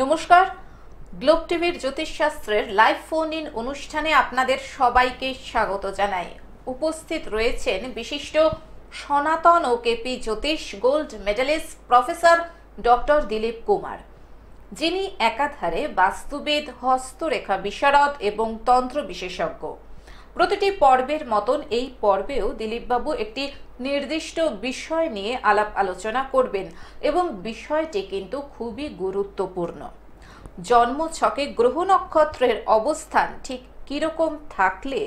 নমস্কার, গ্লোব টিভির জ্যোতিষশাস্ত্রের live phone in অনুষ্ঠানে আপনাদের সবাইকে স্বাগত জানাই। উপস্থিত রয়েছেন বিশিষ্ট সনাতন ও কেপি জ্যোতিষ gold medalist professor doctor Dilip Kumar, যিনি একাধারে বাস্তুবিদ, হস্তরেখা বিশারদ এবং তন্ত্র বিশেষজ্ঞ। প্রতিটি পর্বের মতন এই পর্বেও দিলীপবাবু একটি নির্দিষ্ট বিষয় নিয়ে আলাপ আলোচনা করবেন এবং বিষয়টি কিন্তু খুবই গুরুত্বপূর্ণ। জন্মছকে গ্রহ নক্ষত্রের অবস্থান ঠিক কিরকম থাকলে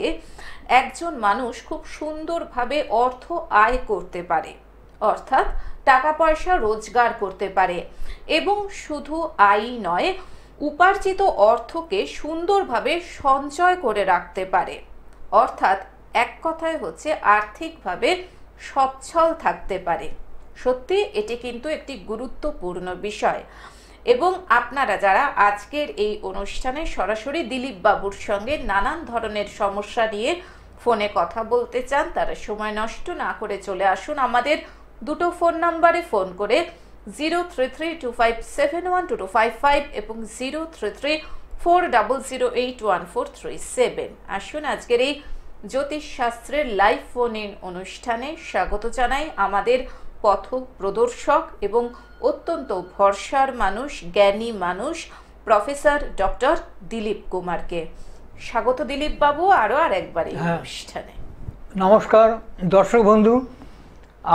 একজন মানুষ খুব সুন্দরভাবে অর্থ আয় করতে পারে, অর্থাৎ টাকা পয়সা রোজগার করতে পারে এবং শুধু আয় নয়, উপার্জিত অর্থকে সুন্দরভাবে সঞ্চয় করে রাখতে পারে, অর্থাৎ এক কথায় হচ্ছে আর্থিকভাবে সচ্ছল থাকতে পারে। সত্যি এটি কিন্তু একটি গুরুত্বপূর্ণ বিষয় এবং আপনারা যারা আজকের এই অনুষ্ঠানে সরাসরি দিলীপ বাবুর সঙ্গে নানান ধরনের সমস্যা নিয়ে ফোনে কথা বলতে চান, তারা সময় নষ্ট না করে চলে আসুন আমাদের দুটো ফোন নাম্বারে ফোন করে 0332571255 এবং 033400814337। আসুন আজকের এই জ্যোতিষ শাস্ত্রের লাইভ ফোন ইন অনুষ্ঠানে স্বাগত জানাই আমাদের পথ প্রদর্শক এবং অত্যন্ত ভরসার মানুষ, জ্ঞানী মানুষ প্রফেসর ডক্টর দিলীপ কুমারকে। স্বাগত দিলীপ বাবু আরো একবার এই অনুষ্ঠানে। নমস্কার দর্শক বন্ধু,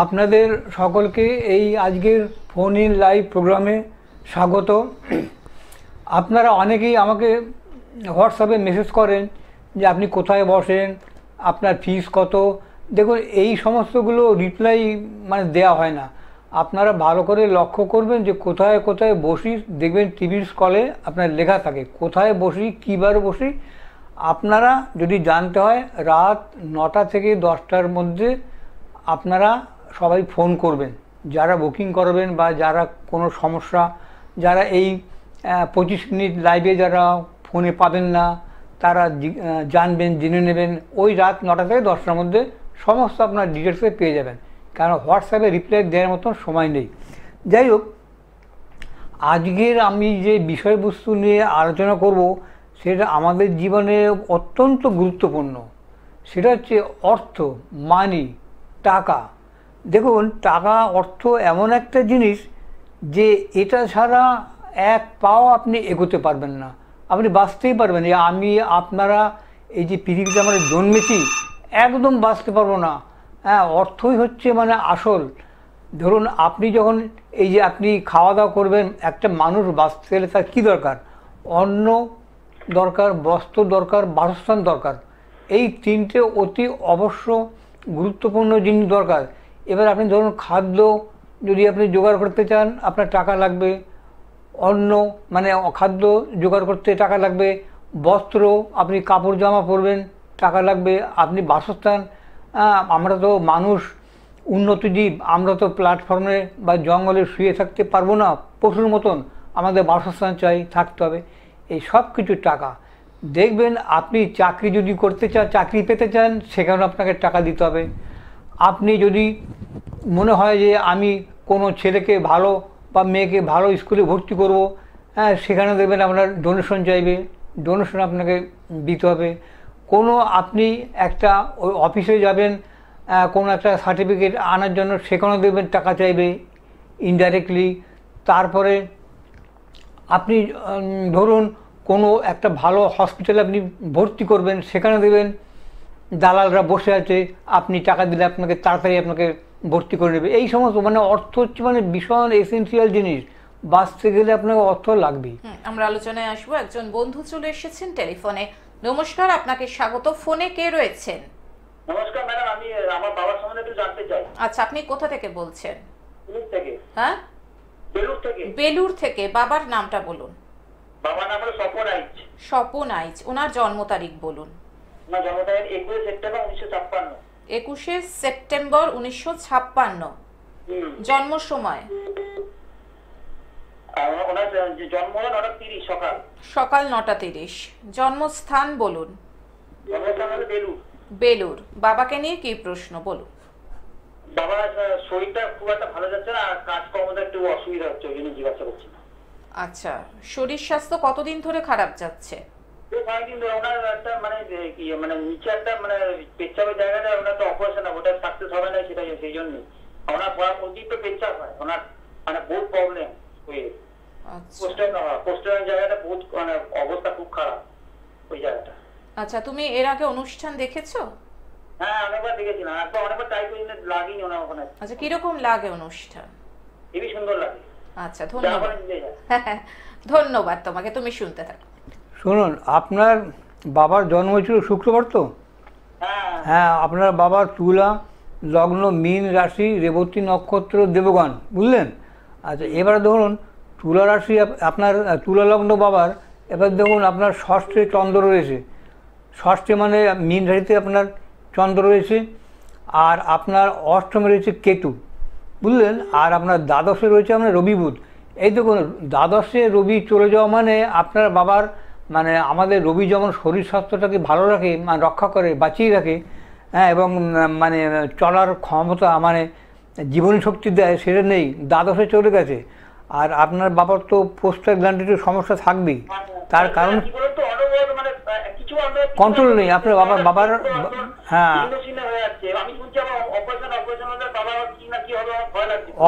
আপনাদের সকলকে এই আজকের ফোন ইন লাইভ প্রোগ্রামে স্বাগত। আপনারা অনেকেই আমাকে হোয়াটসঅ্যাপে মেসেজ করেন যে আপনি কোথায় বসেন, আপনার ফিস কত। দেখুন, এই সমস্তগুলো রিপ্লাই দেওয়া হয় না। আপনারা ভালো করে লক্ষ্য করবেন যে কোথায় কোথায় বসি, দেখবেন টিভির স্ক্রলে আপনার লেখা থাকে কোথায় বসি, কী বার বসি। আপনারা যদি জানতে হয় রাত 9টা থেকে 10টার মধ্যে আপনারা সবাই ফোন করবেন, যারা বুকিং করবেন বা যারা কোনো সমস্যা, যারা এই 25 মিনিট লাইভে যারা ফোনে পাবেন না তারা জানবেন, জেনে নেবেন। ওই রাত 9টা থেকে 10টার মধ্যে সমস্ত আপনার ডিটেলসে পেয়ে যাবেন, কারণ হোয়াটসঅ্যাপে রিপ্লাই দেওয়ার মতন সময় নেই। যাই হোক, আজকের আমি যে বিষয়বস্তু নিয়ে আলোচনা করব সেটা আমাদের জীবনে অত্যন্ত গুরুত্বপূর্ণ। সেটা হচ্ছে অর্থ, মানি, টাকা। দেখুন, টাকা অর্থ এমন একটা জিনিস যে এটা ছাড়া এক পাও আপনি এগোতে পারবেন না, আপনি বাঁচতেই পারবেন না। আমি আপনারা এই যে পৃথিবীতে আমরা জন্মেছি একদম বাঁচতে পারবো না। হ্যাঁ, অর্থই হচ্ছে আসল। ধরুন, আপনি যখন এই যে আপনি খাওয়া দাওয়া করবেন, একটা মানুষ বাঁচতে গেলে তার কী দরকার? অন্ন দরকার, বস্ত্র দরকার, বাসস্থান দরকার। এই তিনটে অতি অবশ্য গুরুত্বপূর্ণ জিনিস দরকার। এবার আপনি ধরুন খাদ্য যদি আপনি জোগাড় করতে চান আপনার টাকা লাগবে, অন্ন খাদ্য জোগাড় করতে টাকা লাগবে, বস্ত্র আপনি কাপড় জামা পরবেন টাকা লাগবে, আপনি বাসস্থান। আমরা তো মানুষ উন্নত জীব, আমরা তো প্ল্যাটফর্মে বা জঙ্গলে শুয়ে থাকতে পারবো না পশুর মতন, আমাদের বাসস্থান চাই, থাকতে হবে। এই সব কিছু টাকা। দেখবেন আপনি চাকরি যদি করতে চান, চাকরি পেতে চান, সেখানে আপনাকে টাকা দিতে হবে। আপনি যদি মনে হয় যে আমি কোনো ছেলেকে ভালো বা মেয়েকে ভালো স্কুলে ভর্তি করব, হ্যাঁ, সেখানে দেখবেন আপনার ডোনেশন চাইবে, ডোনেশন আপনাকে দিতে হবে। কোনো আপনি একটা ওই অফিসে যাবেন কোনো একটা সার্টিফিকেট আনার জন্য, সেখানেও দেখবেন টাকা চাইবে ইনডাইরেক্টলি। তারপরে আপনি ধরুন কোনো একটা ভালো হসপিটালে আপনি ভর্তি করবেন, সেখানে দেখবেন দালালরা বসে আছে, আপনি টাকা দিলে আপনাকে তাড়াতাড়ি আপনাকে ভর্তি করে নেবে। এই সমস্ত অর্থ হচ্ছে ভীষণ এসেন্সিয়াল জিনিস। বাঁচতে গেলে আপনাকে অর্থ লাগবেই। আমরা আলোচনায় আসবো। একজন বন্ধু চলে এসেছেন টেলিফোনে। নমস্কার, আপনাকে স্বাগত। ফোনে কে রয়েছেন? নমস্কার ম্যাডাম, আমি আমার বাবার সম্বন্ধে একটু জানতে চাই। আচ্ছা, আপনি কোথা থেকে বলছেন? বেলুর থেকে। হ্যাঁ, বেলুর থেকে। বেলুর থেকে। বাবার নামটা বলুন। বাবার নাম হলো স্বপন আইচ। স্বপন আইচ। ওনার জন্ম তারিখ বলুন। ওনার জন্ম তারিখ 21 সেপ্টেম্বর 1956। 21 সেপ্টেম্বর 1956। জন্ম সময়? ওনার জন্ম হলো 9:30 সকাল। সকাল 9:30। জন্মস্থান বলুন। জন্মস্থান হলো বেলুর। বেলুর। বাবাকে নিয়ে কি প্রশ্ন বলুন? বাবার শরীরটা খুব একটা ভালো যাচ্ছে না, আর কাজকর্মটা একটু অসুবিধা হচ্ছে, ওই জন্য জিজ্ঞাসা করছি। আচ্ছা, শরীর স্বাস্থ্য কতদিন ধরে খারাপ যাচ্ছে? কয়েকদিন ধরে ওনার একটা মানে কি মানে নিচে একটা মানে পেচ্ছাপের জায়গাটা ওনার তো অপারেশন ওটা সাকসেস হবে না, সেটাই সেই জন্যই ওনার অতিরিক্ত পেচ্ছাপ হয়, ওনার মানে বহুত প্রবলেম হয়ে পোস্টার জায়গাটা বহুত মানে অবস্থা খুব খারাপ ওই জায়গাটা। আচ্ছা, তুমি এর আগে অনুষ্ঠান দেখেছো? হ্যাঁ অনেকবার দেখেছিলাম, একবার অনেকবার ট্রাই করি না, লাগেনি ওনার ওখানে। আচ্ছা, কিরকম লাগে অনুষ্ঠান? খুবই সুন্দর লাগে। আচ্ছা, ধন্যবাদ। ধন্যবাদ তোমাকে, তুমি শুনতে থাকো। শুনুন, আপনার বাবার জন্ম হয়েছিল শুক্রবার তো? হ্যাঁ, আপনার বাবার তুলা লগ্ন মীন রাশি, রেবতী নক্ষত্র, দেবগণ, বুঝলেন? আচ্ছা, এবার ধরুন তুলা রাশি আপনার তুলা লগ্ন বাবার, এবার দেখুন আপনার ষষ্ঠে চন্দ্র রয়েছে, ষষ্ঠে মানে মীন রাশিতে আপনার চন্দ্র রয়েছে, আর আপনার অষ্টমে রয়েছে কেতু, বুঝলেন? আর আপনার দ্বাদশে রয়েছে আপনার রবি বুধ। এই দেখুন, দ্বাদশে রবি চলে যাওয়া মানে আপনার বাবার মানে আমাদের রবি যেমন শরীর স্বাস্থ্যটাকে ভালো রাখে, মানে রক্ষা করে, বাঁচিয়ে রাখে, হ্যাঁ, এবং মানে চলার ক্ষমতা মানে জীবনী শক্তি দেয়, সেটা নেই, দ্বাদশে চলে গেছে। আর আপনার বাবার তো পোস্টাল গ্ল্যান্ডের সমস্যা থাকবেই, তার কারণ কন্ট্রোল নেই আপনার বাবার। হ্যাঁ,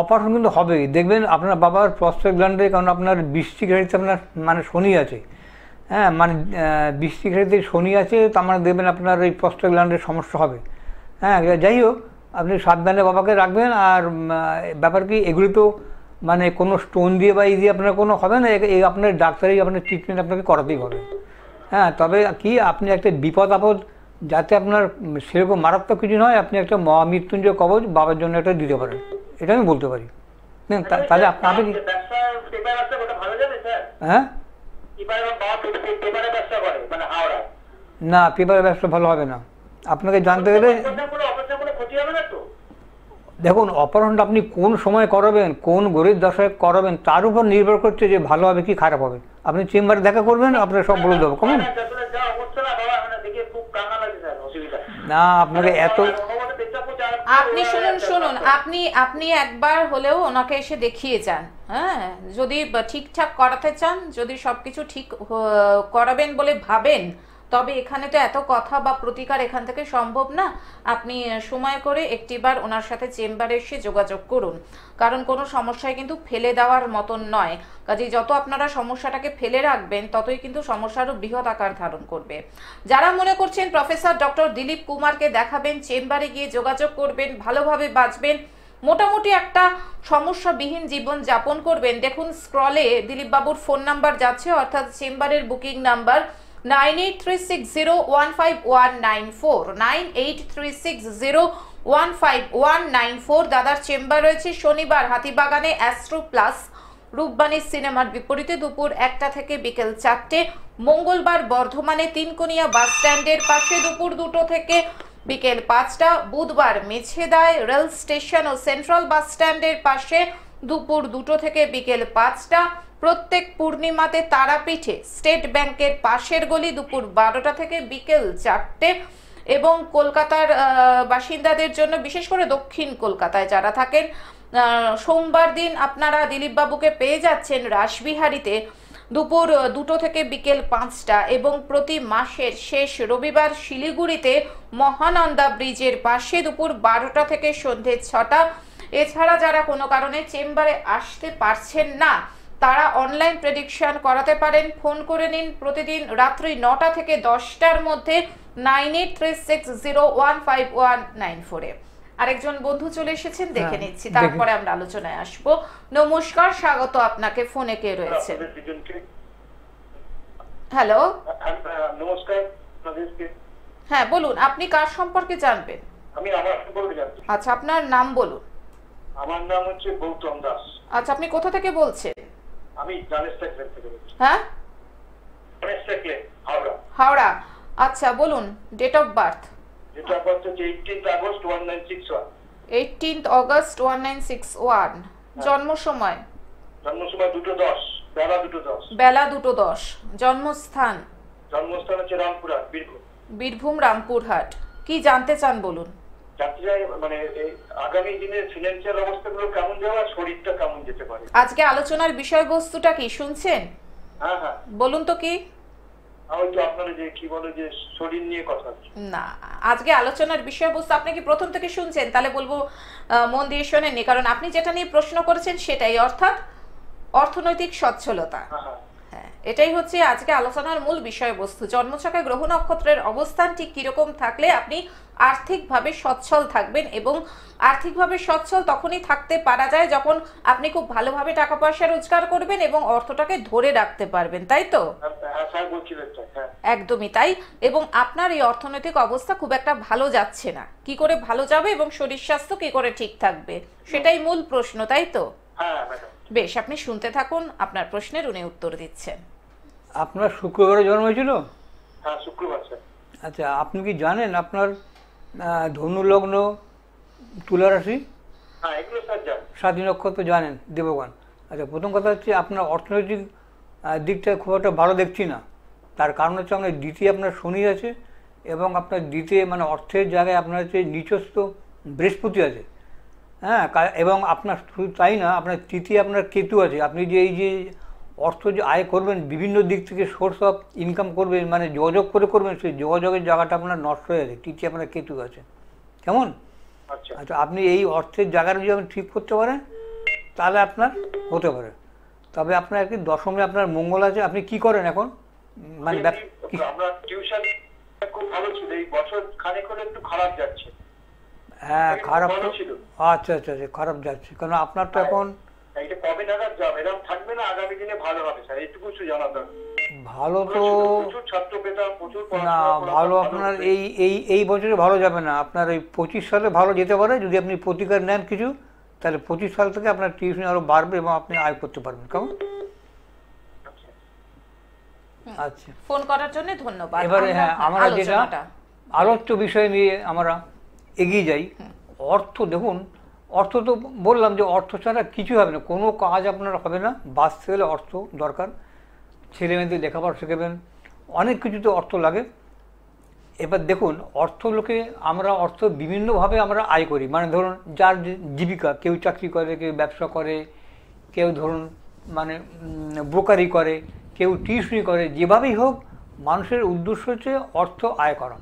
অপারেশন কিন্তু হবেই, দেখবেন আপনার বাবার প্রস্টেট গ্ল্যান্ডে, কারণ আপনার বৃশ্চিক রাশিতে আপনার মানে শনি আছে, হ্যাঁ, মানে বৃশ্চিক রাশিতে শনি আছে, তার মানে দেখবেন আপনার এই প্রস্টেট গ্ল্যান্ডের সমস্যা হবে। হ্যাঁ, যাই হোক, আপনি সাবধানে বাবাকে রাখবেন। আর ব্যাপার কি, এগুলি তো মানে কোনো স্টোন দিয়ে বা এই দিয়ে আপনার কোনো হবে না, এই আপনার ডাক্তারি আপনার ট্রিটমেন্ট আপনাকে করাতেই হবে। হ্যাঁ, তবে কি আপনি একটা বিপদ আপদ যাতে আপনার সেরকম মারাত্মক কিছু নয়, আপনি একটা মহামৃত্যুঞ্জয় কবচ বাবার জন্য একটা দিতে পারেন, এটা আমি বলতে পারি। তাহলে আপনি কি হ্যাঁ না, পেপারের ব্যবসা ভালো হবে না। আপনাকে জানতে গেলে দেখুন, অপারেশনটা আপনি কোন সময় করাবেন, কোন গরিব দশায় করাবেন, তার উপর নির্ভর করছে যে ভালো হবে কি খারাপ হবে। আপনি চেম্বারে দেখা করবেন, আপনার সব বলে দেবো, কেমন? না, আপনাকে এত আপনি শুনুন, আপনি একবার হলেও ওনাকে এসে দেখিয়ে যান। হ্যাঁ, যদি ঠিকঠাক করাতে চান, যদি সবকিছু ঠিক করাবেন বলে ভাবেন, তবে এখানে তো এত কথা বা প্রতিকার এখান থেকে সম্ভব না। আপনি সময় করে একটিবার ওনার সাথে চেম্বারে এসে যোগাযোগ করুন, কারণ কোনো সমস্যায় কিন্তু ফেলে দেওয়ার মতন নয়। কাজেই যত আপনারা সমস্যাটাকে ফেলে রাখবেন, ততই কিন্তু সমস্যারও বৃহৎ আকার ধারণ করবে। যারা মনে করছেন প্রফেসর ডক্টর দিলীপ কুমারকে দেখাবেন, চেম্বারে গিয়ে যোগাযোগ করবেন, ভালোভাবে বাঁচবেন, মোটামুটি একটা সমস্যাবিহীন জীবন যাপন করবেন, দেখুন স্ক্রলে দিলীপ বাবুর ফোন নাম্বার যাচ্ছে, অর্থাৎ চেম্বারের বুকিং নাম্বার 9836015194, 9836015194। দাদার চেম্বার রয়েছে শনিবার হাতিবাগানে অ্যাস্ট্রো প্লাস রূপবাণী সিনেমার বিপরীতে দুপুর 1টা থেকে বিকেল 4টে, মঙ্গলবার বর্ধমানে তিনকোনিয়া বাস স্ট্যান্ডের পাশে দুপুর 2টো থেকে বিকেল 5টা, বুধবার মেছেদায় রেল স্টেশন ও সেন্ট্রাল বাস স্ট্যান্ডের পাশে দুপুর 2টো থেকে বিকেল 5টা, প্রত্যেক পূর্ণিমাতে তারাপীঠে স্টেট ব্যাংকের পাশের গলি দুপুর 12টা থেকে বিকেল 4টে, এবং কলকাতার বাসিন্দাদের জন্য, বিশেষ করে দক্ষিণ কলকাতায় যারা থাকেন, সোমবার দিন আপনারা দিলীপ বাবুকে পেয়ে যাচ্ছেন রাসবিহারীতে দুপুর 2টো থেকে বিকেল 5টা, এবং প্রতি মাসের শেষ রবিবার শিলিগুড়িতে মহানন্দা ব্রিজের পাশে দুপুর 12টা থেকে সন্ধে 6টা। এছাড়া যারা কোনো কারণে চেম্বারে আসতে পারছেন না, তারা অনলাইন প্রেডিকশন করাতে পারেন। ফোন করে নিন প্রতিদিন রাত্রি 9টা থেকে 10টার মধ্যে 9836015194-এ। আরেকজন বন্ধু চলে এসেছেন, দেখে নিচ্ছি, তারপরে আমরা আলোচনায় আসবো। নমস্কার, স্বাগত আপনাকে। ফোনে কে রয়েছে? হ্যালো, নমস্কার। হ্যাঁ বলুন, আপনি কার সম্পর্কে জানবেন? আমি আমার সম্পর্কে জানতে। আচ্ছা, আপনার নাম বলুন। আমার নাম হচ্ছে গৌতম দাস। আচ্ছা, আপনি কোথা থেকে বলছেন? আমি জানেস্টাকলেন থেকে বলছি। হ্যাঁ, জানেস্টাকলেন, হাওড়া। হাওড়া। আচ্ছা, বলুন date of birth. Date of birth হচ্ছে 18th আগস্ট 1961। 18th August 1961। জন্ম সময়? জন্ম সময় 2:10, বেলা 2:10। বেলা 2:10। জন্মস্থান? জন্মস্থান হচ্ছে রামপুরহাট, বীরভূম। বীরভূম রামপুরহাট। কি জানতে চান বলুন। যাত্রীরা মানে আগামী দিনের ফিনান্সিয়াল অবস্থাগুলো কেমন যাওয়া, শরীরটা কেমন যেতে পারে? আজকে আলোচনার বিষয়বস্তুটা কি শুনছেন? হ্যাঁ হ্যাঁ, বলুন তো কি? ওই তো আপনারা যে কি বলে যে শরীর নিয়ে কথা হচ্ছে। না, আজকে আলোচনার বিষয়বস্তু আপনি কি প্রথম থেকে শুনছেন? তাহলে বলবো মন দিয়ে শোনেননি, কারণ আপনি যেটা নিয়ে প্রশ্ন করেছেন সেটাই, অর্থাৎ অর্থনৈতিক সচ্ছলতা। হ্যাঁ, এটাই হচ্ছে আজকে আলোচনার মূল বিষয়বস্তু। জন্মছকে গ্রহ নক্ষত্রের অবস্থান ঠিক কিরকম থাকলে আপনি আর্থিকভাবে সচ্ছল থাকবেন, এবং আর্থিকভাবে সচ্ছল তখনই থাকতে পারা যায় যখন আপনি খুব ভালোভাবে টাকা পয়সা রোজগার করবেন এবং অর্থটাকে ধরে রাখতে পারবেন, তাই তো? একদমই তাই। এবং আপনার এই অর্থনৈতিক অবস্থা খুব একটা ভালো যাচ্ছে না। কি করে ভালো যাবে এবং শরীর স্বাস্থ্য কি করে ঠিক থাকবে, সেটাই মূল প্রশ্ন, তাই তো? বেশ, আপনি শুনতে থাকুন, আপনার প্রশ্নের উনি উত্তর দিচ্ছেন। আপনার শুক্রবারে জন্ম হয়েছিল? হ্যাঁ, শুক্রবার স্যার। আচ্ছা, আপনি কি জানেন আপনার ধনু লগ্ন, তুলা রাশি, হ্যাঁ এগুলো স্যার জানি। স্বাধীন নক্ষত্র জানেন, দেবগণ। আচ্ছা, প্রথম কথা হচ্ছে আপনার অর্থনৈতিক দিকটা খুব একটা ভালো দেখছি না। তার কারণ হচ্ছে আপনার দ্বিতীয় আপনার শনি আছে, এবং আপনার দ্বিতীয় মানে অর্থের জায়গায় আপনার হচ্ছে নিচস্থ বৃহস্পতি আছে। হ্যাঁ, এবং আপনার শুধু তাই না, আপনার তৃতীয় আপনার কেতু আছে। আপনি যে এই যে অর্থ যে আয় করবেন, বিভিন্ন দিক থেকে সোর্স অফ ইনকাম করবেন, মানে যোগাযোগ করে করবেন, সেই যোগাযোগের জায়গাটা আপনার নষ্ট হয়ে যাচ্ছে। তৃতীয় আপনার কেতু আছে, কেমন? আচ্ছা, আপনি এই অর্থের জায়গাটা যদি আপনি ঠিক করতে পারেন তাহলে আপনার হতে পারে। তবে আপনার একটি দশমে আপনার মঙ্গল আছে। আপনি কি করেন এখন? মানে আমরা টিউশন খুব ভালো ছিল, এই বছর খানেক হলে একটু খারাপ যাচ্ছে। হ্যাঁ, খারাপ তো। আচ্ছা আচ্ছা আচ্ছা, খারাপ যাচ্ছে কারণ আপনার তো এখন এটা কবে নাগাদ যাবে, এরকম থাকবে না আগামী দিনে ভালো হবে স্যার, এইটুকু একটু জানাতে হবে। ভালো তো প্রচুর ছাত্র পেতাম, প্রচুর না, ভালো আপনার এই এই এই বছরে ভালো যাবে না। আপনার এই 25 সালে ভালো যেতে পারে যদি আপনি প্রতিকার নেন কিছু, তাহলে 25 সাল থেকে আপনার টিউশন আরো বাড়বে এবং আপনি আয় করতে পারবেন, কেমন? আচ্ছা, ফোন করার জন্য ধন্যবাদ। এবারে হ্যাঁ, আমরা যেটা আলোচ্য বিষয় নিয়ে আমরা এগিয়ে যাই। অর্থ, দেখুন, অর্থ তো বললাম যে অর্থ ছাড়া কিছু হবে না, কোনো কাজ আপনার হবে না। বাঁচতে গেলে অর্থ দরকার, ছেলে মেয়েদের লেখাপড়া শেখাবেন, অনেক কিছুতে অর্থ লাগে। এবার দেখুন, অর্থ লোকে আমরা অর্থ বিভিন্নভাবে আমরা আয় করি। মানে ধরুন, যার জীবিকা, কেউ চাকরি করে, কেউ ব্যবসা করে, কেউ ধরুন মানে ব্রোকারি করে, কেউ টিউশনি করে, যেভাবেই হোক মানুষের উদ্দেশ্য হচ্ছে অর্থ আয় করা।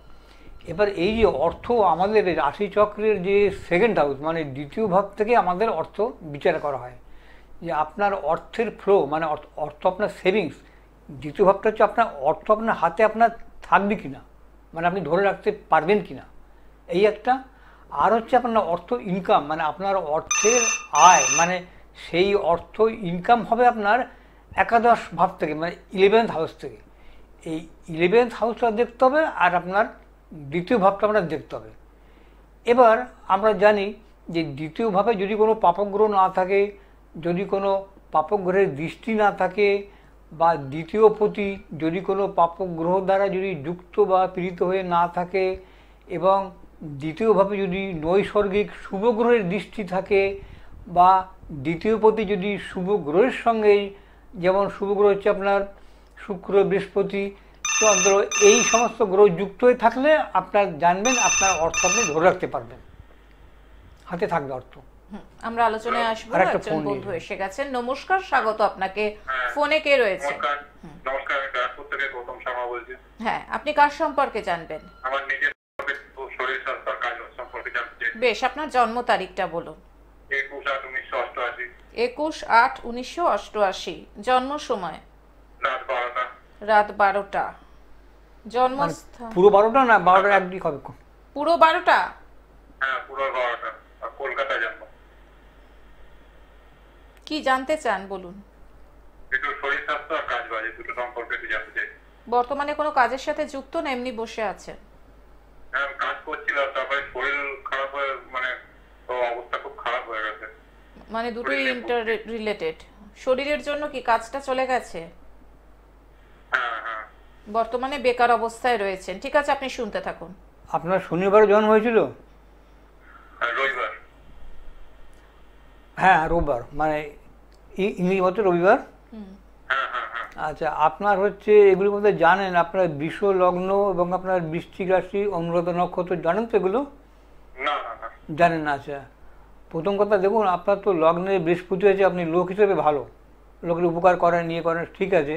এবার এই যে অর্থ, আমাদের রাশিচক্রের যে সেকেন্ড হাউস মানে দ্বিতীয় ভাব থেকে আমাদের অর্থ বিচার করা হয়, যে আপনার অর্থের ফ্লো মানে অর্থ আপনার সেভিংস। দ্বিতীয় ভাবটা হচ্ছে আপনার অর্থ আপনার হাতে আপনার থাকবে কিনা, মানে আপনি ধরে রাখতে পারবেন কিনা, এই একটা। আর হচ্ছে আপনার অর্থ ইনকাম, মানে আপনার অর্থের আয়, মানে সেই অর্থ ইনকাম হবে আপনার একাদশ ভাব থেকে, মানে 11th হাউস থেকে। এই 11th হাউসটা দেখতে হবে, আর আপনার দ্বিতীয় ভাবটা আমরা দেখতে হবে। এবার আমরা জানি যে দ্বিতীয় ভাবে যদি কোনো পাপগ্রহ না থাকে, যদি কোনো পাপগ্রহের দৃষ্টি না থাকে, বা দ্বিতীয় পতি যদি কোনো পাপগ্রহ দ্বারা যদি যুক্ত বা পীড়িত হয়ে না থাকে, এবং দ্বিতীয়ভাবে যদি নৈসর্গিক শুভ গ্রহের দৃষ্টি থাকে, বা দ্বিতীয় পতি যদি শুভ গ্রহের সঙ্গে, যেমন শুভ গ্রহ হচ্ছে আপনার শুক্র, বৃহস্পতি, চন্দ্র, এই সমস্ত গ্রহ যুক্ত হয়ে থাকলে আপনার জানবেন আপনার অর্থ আপনি ধরে রাখতে পারবেন, হাতে থাকবে অর্থ। আমরা আলোচনায় আসবো। একজন বন্ধু এসে গেছেন। নমস্কার, স্বাগত আপনাকে। ফোনে কে রয়েছে? নমস্কার, ডাক্তার থেকে গৌতম শর্মা বলছি। হ্যাঁ, আপনি কার সম্পর্কে জানবেন? আমার নিজের শরীর স্বাস্থ্য কাজ সম্পর্কে জানতে। বেশ, আপনার জন্ম তারিখটা বলুন। 21/8/1988। 21/8/1988। জন্ম সময়? রাত 12টা। রাত 12টা। জন্মস্থান? পুরো 12টা না, 12টা একদিক হবে। পুরো 12টা? হ্যাঁ, পুরো 12টা। কলকাতা জন্ম। কি জানতে চান বলুন। একটু শরীর স্বাস্থ্য আর কাজ বাজে দুটো সম্পর্কে একটু জানতে চাই। বর্তমানে কোনো কাজের সাথে যুক্ত না, এমনি বসে আছেন? হ্যাঁ, কাজ করছিলাম, তারপরে শরীর খারাপ হয়ে মানে অবস্থা খুব খারাপ হয়ে গেছে। মানে দুটোই ইন্টার রিলেটেড। শরীরের জন্য কি কাজটা চলে গেছে? হ্যাঁ হ্যাঁ। বর্তমানে বেকার অবস্থায় রয়েছেন। ঠিক আছে, আপনি শুনতে থাকুন। আপনার শনিবারে জন্ম হয়েছিল? রবিবার। হ্যাঁ, রোববার, মানে ইংরেজি মতে রবিবার। হ্যাঁ হ্যাঁ হ্যাঁ। আচ্ছা, আপনার হচ্ছে এগুলোর মধ্যে জানেন আপনার বৃষ লগ্ন এবং আপনার বৃশ্চিক রাশি, অনুরাধা নক্ষত্র, জানেন তো এগুলো? না না জানেন না। আচ্ছা, প্রথম কথা দেখুন, আপনার তো লগ্নে বৃহস্পতি আছে, আপনি লোক হিসেবে ভালো, লোকের উপকার করেন, নিয়ে করেন, ঠিক আছে।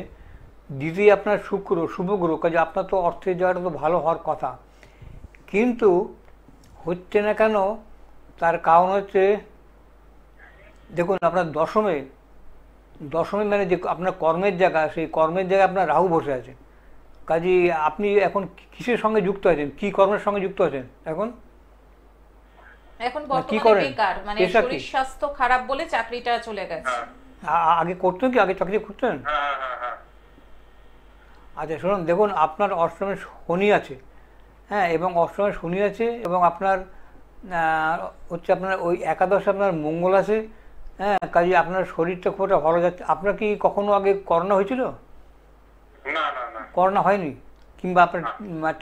দ্বিতীয় আপনার শুক্র, শুভগ্রহ, কাজে আপনার তো অর্থের জায়গাটা তো ভালো হওয়ার কথা, কিন্তু হচ্ছে না কেন? তার কারণ হচ্ছে, দেখুন আপনার দশমে মানে যে আপনার কর্মের জায়গা, সেই কর্মের জায়গায় আপনার রাহু বসে আছে। কাজে আপনি এখন কিসের সঙ্গে যুক্ত আছেন, কি কর্মের সঙ্গে যুক্ত আছেন এখন? এখন কি বর্তমানে করেন? বেকার, মানে পেশা কি? শরীর স্বাস্থ্য খারাপ বলে চাকরিটা চলে গেছে। আগে করতেন কি, আগে চাকরি করতেন? আচ্ছা শুনুন, দেখুন আপনার অষ্টমে শনি আছে, হ্যাঁ, এবং অষ্টমে শনি আছে, এবং আপনার হচ্ছে আপনার ওই একাদশে আপনার মঙ্গল আছে, হ্যাঁ। কাজে আপনার শরীরটা খুব একটা ভালো যাচ্ছে। আপনার কি কখনো আগে করোনা হয়েছিল? না না না, করোনা হয়নি? কিংবা আপনার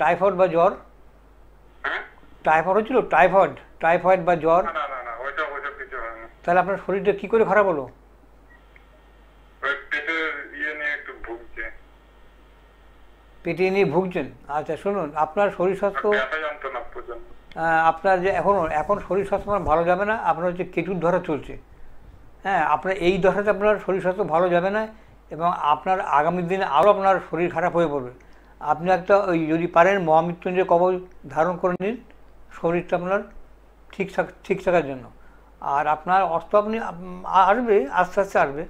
টাইফয়েড বা জ্বর? টাইফয়েড হয়েছিল? টাইফয়েড বা জ্বর? না না না, ওইসব কিছু হয়নি। তাহলে আপনার শরীরটা কি করে খারাপ হলো? ওই পেটের ইয়ে নিয়ে একটু ভুগছে। পেটে নিয়ে ভুগছেন? আচ্ছা শুনুন, আপনার শরীর স্বাস্থ্য, ব্যথা যন্ত্রণা প্রচন্ড। আপনার যে এখন শরীর স্বাস্থ্য আপনার ভালো যাবে না। আপনার হচ্ছে কেতুর ধরা চলছে, হ্যাঁ। আপনার এই দশাতে আপনার শরীর স্বাস্থ্য ভালো যাবে না, এবং আপনার আগামী দিনে আরও আপনার শরীর খারাপ হয়ে পড়বে। আপনি একটা ওই যদি পারেন মহামৃত্যুঞ্জয় কবচ ধারণ করে নিন, শরীরটা আপনার ঠিক থাকার জন্য। আর আপনার অর্থ আপনি আসবে, আস্তে আস্তে আসবে,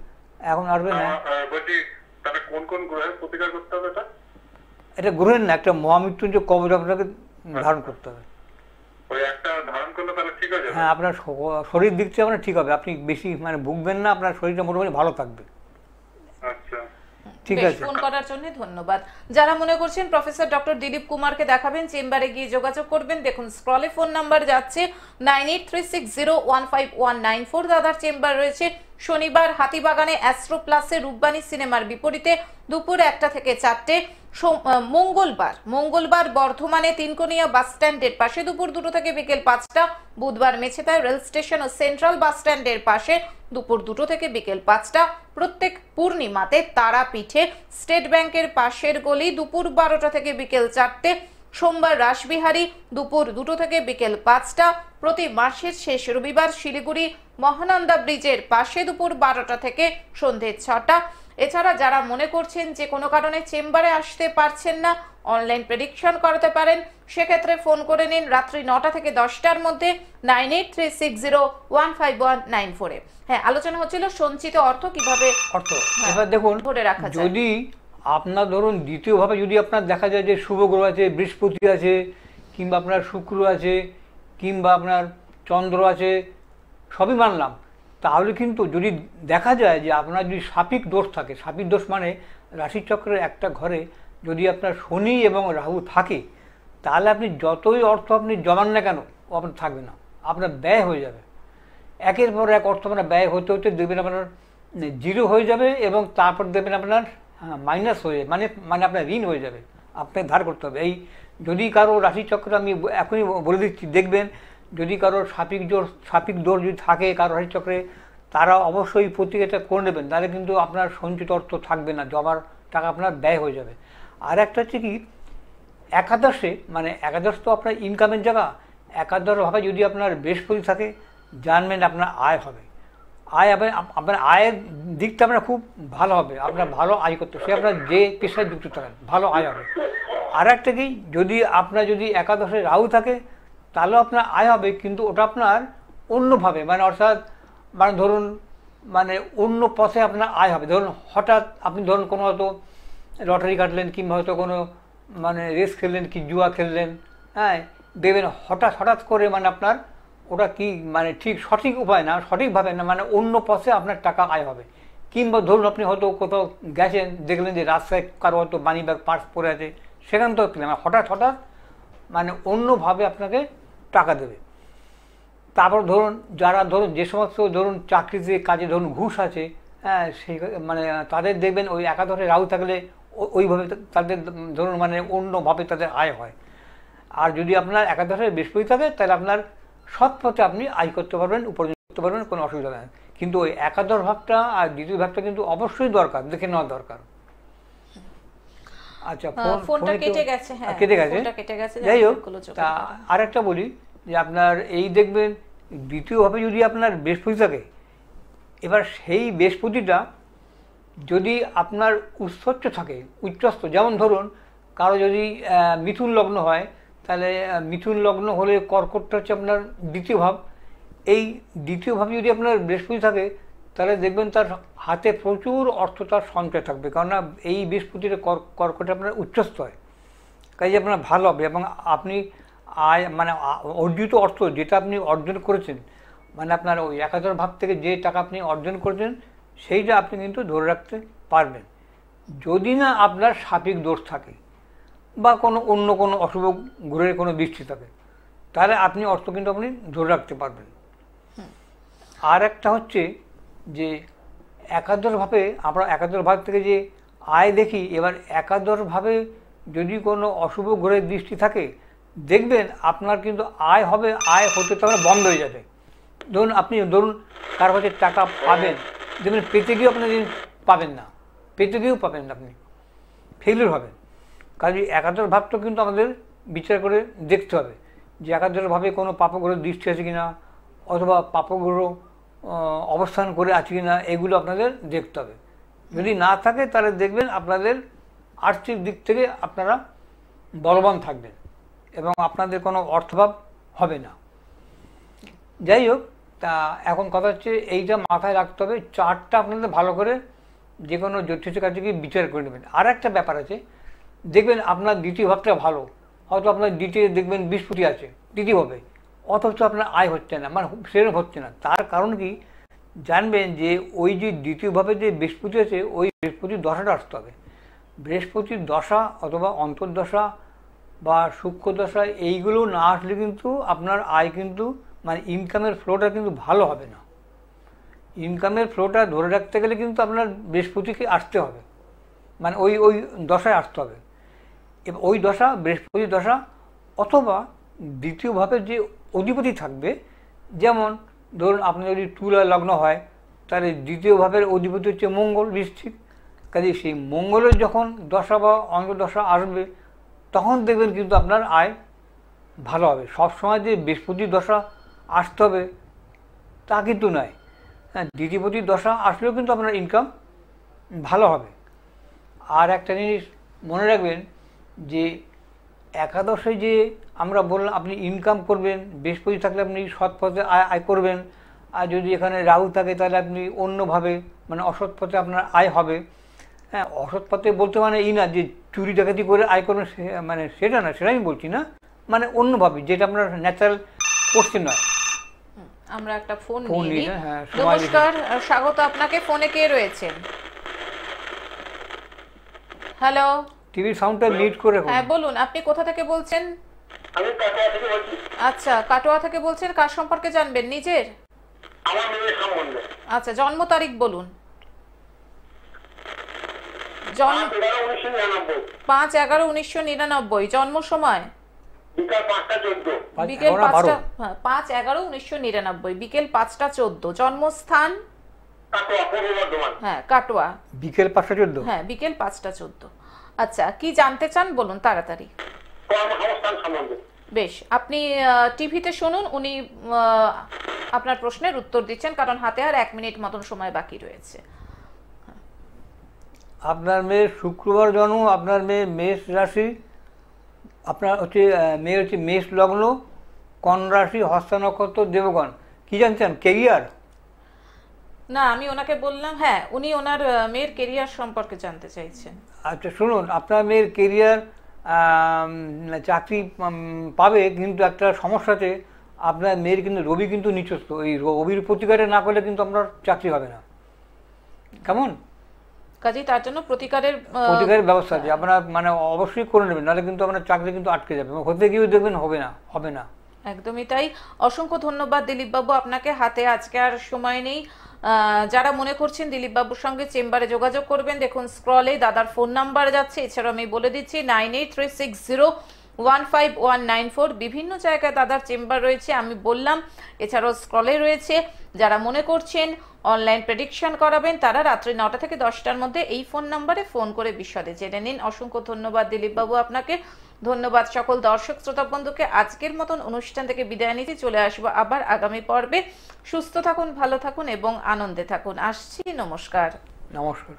এখন আসবে না। বলছি, তাহলে কোন কোন গ্রহের প্রতিকার করতে হবে? এটা গ্রহের না, একটা মহামৃত্যুঞ্জয় কবচ আপনাকে ধারণ করতে হবে। ওই একটা ধারণ করলে তাহলে ঠিক আছে? হ্যাঁ, আপনার শরীর দিক থেকে আপনার ঠিক হবে, আপনি বেশি মানে ভুগবেন না, আপনার শরীরটা মোটামুটি ভালো থাকবে। আচ্ছা, ঠিক বেশ, আছে। ফোন করার জন্য ধন্যবাদ। যারা মনে করছেন প্রফেসর ডক্টর দিলীপ কুমারকে দেখাবেন, চেম্বারে গিয়ে যোগাযোগ করবেন। দেখুন স্ক্রলে ফোন নাম্বার যাচ্ছে 9836015194। দাদার চেম্বার রয়েছে শনিবার হাতিবাগানে অ্যাস্ট্রো প্লাসে রূপবাণী সিনেমার বিপরীতে দুপুর 1টা থেকে 4টে। মঙ্গলবার বর্ধমানে তিনকোনিয়া বাস স্ট্যান্ডের পাশে দুপুর 2টো থেকে বিকেল 5টা। বুধবার মেছেতায় রেল স্টেশন ও সেন্ট্রাল বাস স্ট্যান্ডের পাশে দুপুর 2টো থেকে বিকেল 5টা। প্রত্যেক পূর্ণিমাতে তারাপীঠে স্টেট ব্যাংকের পাশের গলি দুপুর 12টা থেকে বিকেল 4টে। সোমবার রাসবিহারী দুপুর 2টো থেকে বিকেল 5টা। প্রতি মাসের শেষ রবিবার শিলিগুড়ি মহানন্দা ব্রিজের পাশে দুপুর 12টা থেকে সন্ধে 6টা। এছাড়া যারা মনে করছেন যে কোনো কারণে চেম্বারে আসতে পারছেন না, অনলাইন প্রেডিকশন করাতে পারেন, সেক্ষেত্রে ফোন করে নিন রাত্রি 9টা থেকে 10টার মধ্যে 9836015194-এ। হ্যাঁ, আলোচনা হচ্ছিল সঞ্চিত অর্থ কিভাবে এবার দেখুন, ধরে রাখা যায়। যদি আপনার ধরুন দ্বিতীয়ভাবে যদি আপনার দেখা যায় যে শুভ গ্রহ আছে, বৃহস্পতি আছে, কিংবা আপনার শুক্র আছে, কিংবা আপনার চন্দ্র আছে, সবই মানলাম, তাহলে কিন্তু যদি দেখা যায় যে আপনার যদি সাপিক দোষ থাকে, সাপিক দোষ মানে রাশিচক্রের একটা ঘরে যদি আপনার শনি এবং রাহু থাকে, তাহলে আপনি যতই অর্থ আপনি জমান না কেন, ও আপনার থাকবে না, আপনার ব্যয় হয়ে যাবে। একের পর এক অর্থ আপনার ব্যয় হতে হতে দেখবেন আপনার জিরো হয়ে যাবে, এবং তারপর দেখবেন আপনার মাইনাস হয়ে যাবে, মানে আপনার ঋণ হয়ে যাবে, আপনাকে ধার করতে হবে। এই যদি কারো রাশিচক্র, আমি এখনই বলে দিচ্ছি, দেখবেন যদি কারো সাপিক দোষ যদি থাকে কারো রাশিচক্রে, তারা অবশ্যই প্রতিক্রিয়াটা করে নেবেন, তাহলে কিন্তু আপনার সঞ্চিত অর্থ থাকবে না, জমার টাকা আপনার ব্যয় হয়ে যাবে। আর একটা হচ্ছে কি, একাদশে, মানে একাদশ তো আপনার ইনকামের জায়গা, একাদশভাবে যদি আপনার বৃহস্পতি থাকে, জানবেন আপনার আয় হবে, আপনার আয়ের দিকটা আপনার খুব ভালো হবে, আপনার ভালো আয় করতে, সে আপনার যে পেশায় যুক্ত থাকেন ভালো আয় হবে। আর একটা কি, যদি আপনার যদি একাদশে রাহু থাকে, তাহলেও আপনার আয় হবে, কিন্তু ওটা আপনার অন্যভাবে, মানে অর্থাৎ মানে ধরুন মানে অন্য পথে আপনার আয় হবে। ধরুন হঠাৎ আপনি ধরুন কোনো হয়তো লটারি কাটলেন, কিংবা হয়তো কোনো মানে রেস খেললেন, কি জুয়া খেললেন, হ্যাঁ, দেখবেন হঠাৎ করে মানে আপনার ওটা কি মানে ঠিক সঠিক উপায় না, সঠিকভাবে না, মানে অন্য পথে আপনার টাকা আয় হবে। কিংবা ধরুন আপনি হয়তো কোথাও গেছেন, দেখলেন যে রাস্তায় কারো হয়তো মানি ব্যাগ পার্স পড়ে আছে, সেখান তো হঠাৎ মানে অন্যভাবে আপনাকে টাকা দেবে। তারপর ধরুন যারা ধরুন যে সমস্ত ধরুন চাকরিতে কাজে ধরুন ঘুষ আছে, হ্যাঁ, সেই মানে তাদের দেখবেন ওই একাদশে রাহু থাকলে ওইভাবে তাদের ধরুন মানে অন্যভাবে তাদের আয় হয়। আর যদি আপনার একাদশে বৃহস্পতি থাকে, তাহলে আপনার সৎ পথে আপনি আয় করতে পারবেন, উপার্জন করতে পারবেন, কোনো অসুবিধা নেই। কিন্তু ওই একাদশ ভাবটা আর দ্বিতীয় ভাবটা কিন্তু অবশ্যই দরকার, দেখে নেওয়া দরকার। আচ্ছা, ফোনটা কেটে গেছে, হ্যাঁ কেটে গেছে, যাই হোক। তা আরেকটা বলি, যে আপনার এই দেখবেন দ্বিতীয়ভাবে যদি আপনার বৃহস্পতি থাকে, এবার সেই বৃহস্পতিটা যদি আপনার উচ্চস্থ থাকে, উচ্চস্থ, যেমন ধরুন কারো যদি মিথুন লগ্ন হয়, তাহলে মিথুন লগ্ন হলে কর্কটটা হচ্ছে আপনার দ্বিতীয় ভাব। এই দ্বিতীয় ভাবে যদি আপনার বৃহস্পতি থাকে, তাহলে দেখবেন তার হাতে প্রচুর অর্থ তার সঞ্চয় থাকবে, কেননা এই বৃহস্পতির কর্কটে আপনার উচ্চস্থ হয়, কাজে আপনার ভালো হবে। এবং আপনি আয় মানে অর্জিত অর্থ যেটা আপনি অর্জন করেছেন, মানে আপনার ওই একাদশ ভাব থেকে যে টাকা আপনি অর্জন করেছেন সেইটা আপনি কিন্তু ধরে রাখতে পারবেন, যদি না আপনার সাপিক দোষ থাকে বা অন্য কোনো অশুভ গ্রহের কোনো দৃষ্টি থাকে, তাহলে আপনি অর্থ কিন্তু আপনি ধরে রাখতে পারবেন। আর একটা হচ্ছে যে একাদশভাবে আমরা একাদশ ভাব থেকে যে আয় দেখি, এবার একাদশভাবে যদি কোনো অশুভ গ্রহের দৃষ্টি থাকে, দেখবেন আপনার কিন্তু আয় হবে, আয় হতে তখন বন্ধ হয়ে যাবে। ধরুন কার কাছে টাকা পাবেন, দেখবেন পেতে গিয়েও আপনি পাবেন না, পেতে গিয়েও পাবেন না, আপনি ফেলিওর হবেন। কাজে একাদশ ভাবটা কিন্তু আমাদের বিচার করে দেখতে হবে যে একাদশভাবে কোনো পাপগ্রহের দৃষ্টি আছে কিনা, অথবা পাপগ্রহ অবস্থান করে আছে কিনা, এগুলো আপনাদের দেখতে হবে। যদি না থাকে তাহলে দেখবেন আপনাদের আর্থিক দিক থেকে আপনারা বলবান থাকবেন এবং আপনাদের কোনো অর্থভাব হবে না। যাই হোক, তা এখন কথা হচ্ছে এইটা মাথায় রাখতে হবে, চার্টটা আপনাদের ভালো করে যে কোনো জ্যোতিষের কাছে গিয়ে বিচার করে নেবেন। আর একটা ব্যাপার আছে, দেখবেন আপনার দ্বিতীয় ভাবটা ভালো, হয়তো আপনার দ্বিতীয় দেখবেন বৃহস্পতি আছে দ্বিতীয়ভাবে, অথচ আপনার আয় হচ্ছে না, মানে সেরকম হচ্ছে না। তার কারণ কি জানবেন, যে ওই যে দ্বিতীয়ভাবে যে বৃহস্পতি আছে, ওই বৃহস্পতির দশাটা আসতে হবে। বৃহস্পতির দশা অথবা অন্তর্দশা বা সূক্ষ্ম দশা এইগুলো না আসলে কিন্তু আপনার আয় কিন্তু মানে ইনকামের ফ্লোটা কিন্তু ভালো হবে না। ইনকামের ফ্লোটা ধরে রাখতে গেলে কিন্তু আপনার বৃহস্পতিকে আসতে হবে, মানে ওই ওই দশায় আসতে হবে। এবার ওই দশা বৃহস্পতি দশা, অথবা দ্বিতীয়ভাবে যে অধিপতি থাকবে, যেমন ধরুন আপনার যদি তুলা লগ্ন হয়, তাহলে দ্বিতীয় ভাবের অধিপতি হচ্ছে মঙ্গল, বৃশ্চিক। কাজে সেই মঙ্গলের যখন দশা বা অন্তর্দশা আসবে, তখন দেখবেন কিন্তু আপনার আয় ভালো হবে। সবসময় যে বৃহস্পতির দশা আসতে হবে তা কিন্তু নয়, হ্যাঁ, দ্বিতীয়পতির দশা আসলেও কিন্তু আপনার ইনকাম ভালো হবে। আর একটা জিনিস মনে রাখবেন, যে একাদশে যে আমরা বললাম আপনি ইনকাম করবেন, বৃহস্পতি থাকলে আপনি সৎ পথে আয় করবেন, আর যদি এখানে রাহু থাকে তাহলে আপনি অন্যভাবে মানে অসৎ পথে আপনার আয় হবে। হ্যাঁ, অসৎ পথে বলতে মানে এই না যে চুরি ডাকাতি করে আয় করবেন, মানে সেটা না, সেটা আমি বলছি না, মানে অন্যভাবে যেটা আপনার ন্যাচারাল কোশ্চেন নয়। আমরা একটা ফোন নিয়ে নিই। হ্যাঁ, নমস্কার, স্বাগত আপনাকে। ফোনে কে রয়েছেন? হ্যালো, টিভির সাউন্ডটা মিউট করে রাখুন। হ্যাঁ বলুন, আপনি কোথা থেকে বলছেন? আমি কাটোয়া থেকে বলছি। আচ্ছা, কাটোয়া থেকে বলছেন, কার সম্পর্কে জানবেন? নিজের? আমার মেয়ের সম্বন্ধে। আচ্ছা, জন্ম তারিখ বলুন। জন্ম 5/11/1999। জন্ম সময় বিকাল 5টা 14। বিকেল 5টা, হ্যাঁ 5/11/1999 বিকেল 5টা 14। জন্মস্থান কাটোয়া, পূর্ব বর্ধমান। হ্যাঁ কাটোয়া, বিকেল 5টা 14। হ্যাঁ বিকেল 5টা 14। আচ্ছা, কি জানতে চান বলুন তাড়াতাড়ি। কর্মসংস্থান সম্বন্ধে। বেশ, আপনি টিভিতে শুনুন, উনি আপনার প্রশ্নের উত্তর দিচ্ছেন, কারণ হাতে আর 1 মিনিট মতন সময় বাকি রয়েছে। আপনার মেয়ের শুক্রবার জন্ম, আপনার মেয়ে মেষ রাশি, আপনার হচ্ছে মেয়ের হচ্ছে মেষ লগ্ন, কন্যা রাশি, হস্তা নক্ষত্র, দেবগণ। কি জানছেন? কেরিয়ার? না, আমি ওনাকে বললাম, হ্যাঁ উনি ওনার মেয়ের কেরিয়ার সম্পর্কে জানতে চাইছেন। আচ্ছা শুনুন, আপনার মেয়ের কেরিয়ার চাকরি পাবে, কিন্তু একটা সমস্যাতে আপনার মেয়ের কিন্তু রবি কিন্তু নিচস্থ, এই রবির প্রতিকারে না করলে কিন্তু আপনার চাকরি হবে না। কেমন? কাজেই তার জন্য প্রতিকারের ব্যবস্থা আছে, আপনারা মানে অবশ্যই করে নেবেন, নাহলে কিন্তু আপনার চাকরি কিন্তু আটকে যাবে, হতে গিয়েও দেখবেন হবে না। একদমই তাই। অসংখ্য ধন্যবাদ দিলীপ বাবু আপনাকে। হাতে আজকে আর সময় নেই। যারা মনে করছেন দিলীপ বাবুর সঙ্গে চেম্বারে যোগাযোগ করবেন, দেখুন স্ক্রলে দাদার ফোন নাম্বার যাচ্ছে। এছাড়াও আমি বলে দিচ্ছি 9836015194। বিভিন্ন জায়গায় দাদার চেম্বার রয়েছে, আমি বললাম। এছাড়াও স্ক্রলে রয়েছে। যারা মনে করছেন অনলাইন প্রেডিকশন করাবেন, তারা রাত্রি 9টা থেকে 10টার মধ্যে এই ফোন নাম্বারে ফোন করে বিশদে জেনে নিন। অসংখ্য ধন্যবাদ দিলীপ বাবু আপনাকে। ধন্যবাদ সকল দর্শক শ্রোতা বন্ধুকে। আজকের মতন অনুষ্ঠান থেকে বিদায় নিতে চলে আসবো আবার আগামী পর্বে। সুস্থ থাকুন, ভালো থাকুন এবং আনন্দে থাকুন। আসছি, নমস্কার। নমস্কার।